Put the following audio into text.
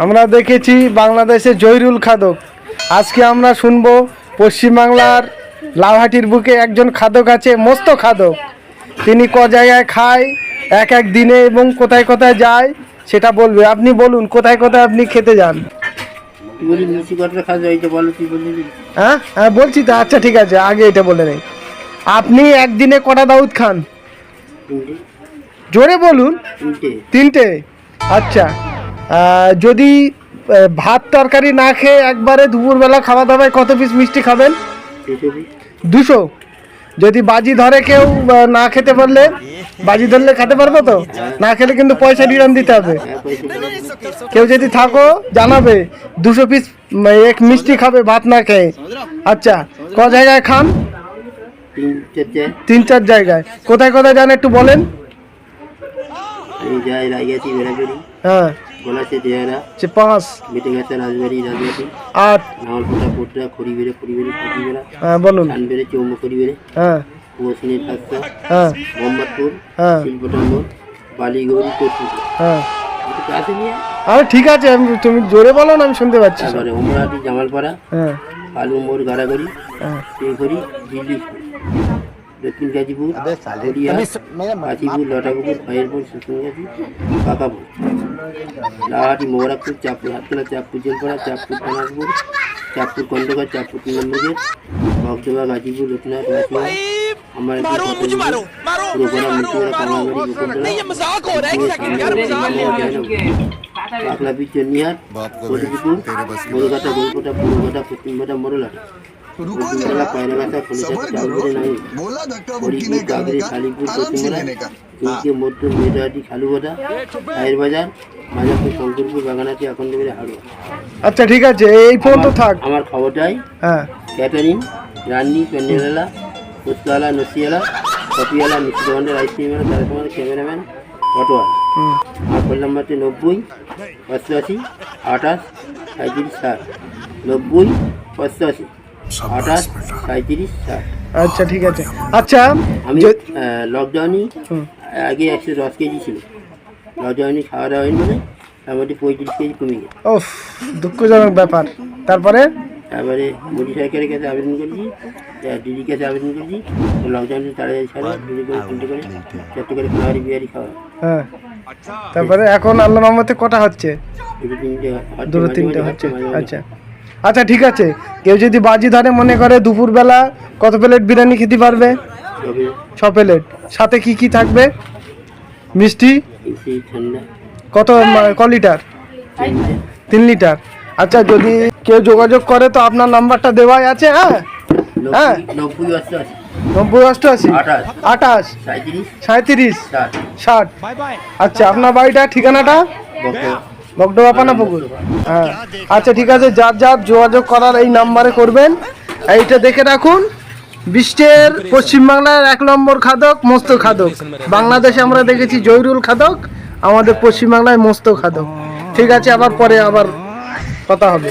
আমরা দেখেছি বাংলাদেশে জয়রুল খাদক। আজকে আমরা শুনবো পশ্চিমবাংলার লাউহাটির বুকে একজন খাদক আছে, মস্ত খাদক। তিনি ক জায়গায় খায় এক এক দিনে এবং কোথায় কোথায় যায় সেটা বলবে। আপনি বলুন কোথায় কোথায় আপনি খেতে যান। হ্যাঁ হ্যাঁ বলছি তো। আচ্ছা ঠিক আছে, আগে এটা বলে নেই। আপনি একদিনে কটা দাউদ খান? জোরে বলুন। তিনটে। আচ্ছা, যদি ভাত তরকারি না খেয়ে একবারে দুপুরবেলা খাওয়া দাওয়ায় কত পিস মিষ্টি খাবেন? 200। যদি বাজি ধরে কেউ না খেতে পারলে, বাজি ধরলে খেতে পারবো তো? না খেলে কিন্তু পয়সা রিটার্ন দিতে হবে। কেউ যদি থাকো জানাবে, 200 পিস এক মিষ্টি খাবে ভাত না খেয়ে। আচ্ছা, ক জায়গায় খান? 3-4 জায়গায়। কোথায় কোথায় যান একটু বলেন। হ্যাঁ, 5 8 হ্যাঁ বলুন। হ্যাঁ হ্যাঁ হ্যাঁ হ্যাঁ। আরে ঠিক আছে, তুমি জোরে বলো না, আমি শুনতে পাচ্ছি। জামালপাড়া, হ্যাঁ, আলু মোড়, গাড়াগড়ি, হ্যাঁ, দিল্লি, দক্ষিণ গাজীপুর, কাশীপুর, লটাপুকুর, ফাইলপুর, সুসুনগাছি, পাকাপুর, লাহাটি, মোবারকপুর, চাঁদপুর, হাততলা, চাঁদপুর, জেলপাড়া, চাঁদপুর, কানাকপুর, চাঁদপুর, কন্ডকার, চাঁদপুর 3 নম্বর গেট, বগডোবা, গাজীপুর, লোকনাথ, রাশিয়া, আমার বাকলা পিচ, চন্নিহাট, কলিপুর, গোলঘাটা, গোলকোটা, পুরঘাটা, পশ্চিমঘাটা, মোড়লাট, পায়রাঘাটা, ফলিঘাটা, চাউলপুরে নামি, হরিপুর, কাগড়ি, শালিপুর, পশ্চিমঘাটা, মধ্যপুর, মেদাহাটি, খালুঘাটা, টাইর বাজার, মাজাপুর, শঙ্করপুর, বাগানাটি, আখন্ডবাড়ি, হাড়োয়া। আচ্ছা ঠিক আছে, এই ফোন তো থাক। আমার খবরটাই হ্যাঁ, ক্যাটারিং, রান্নি, প্যান্ডেলওয়ালা, ফুচকাওয়ালা, নসিওয়ালা, কপিওয়ালা, মিষ্টি দোকানদার, আইসক্রিমওয়ালা, তারপর ক্যামেরাম্যান, অটোওয়ালা। আমার ফোন নাম্বারটি 90 85 28 37 60, 90 85 28 37 60। আচ্ছা ঠিক আছে। আচ্ছা, আমি লকডাউনে আগে 110 কেজি ছিল। লকডাউনে খাওয়া দাওয়া হয়নি বলে মোটামুটি 35 কেজি কমে গেছে। ওফ, দুঃখজনক ব্যাপার। তারপরে মোদি সরকারের কাছে আবেদন করেছি, দিদির কাছে আবেদন করেছি, লকডাউনে তাড়াতাড়ি ছাড়া, দিদি করে 3টে করে 4টে করে খাওয়ারি বিহারি খাওয়া। হ্যাঁ, তারপরে এখন আল্লাহ রহমতে কটা হচ্ছে? 2-3টে হচ্ছে। আচ্ছা আচ্ছা ঠিক আছে। কেউ যদি বাজি ধরে মনে করে দুপুরবেলা কত প্লেট বিরিয়ানি খেতে পারবে? 6 প্লেট। সাথে কি কি থাকবে? মিষ্টি কত, ক লিটার? 3 লিটার। আচ্ছা, যদি কেউ যোগাযোগ করে তো আপনার নাম্বারটা দেওয়াই আছে। হ্যাঁ হ্যাঁ, 90 88 28 37 60। আচ্ছা, আপনার বাড়িটা, ঠিকানাটা? বগডোবা, পানাপুকুর। হ্যাঁ আচ্ছা ঠিক আছে, যার যার যোগাযোগ করার এই নাম্বারে করবেন। এইটা দেখে রাখুন, বিশ্বের পশ্চিমবাংলার 1 নম্বর খাদক, মস্ত খাদক। বাংলাদেশে আমরা দেখেছি জয়রুল খাদক, আমাদের পশ্চিমবাংলায় মস্ত খাদক। ঠিক আছে, আবার পরে আবার কথা হবে।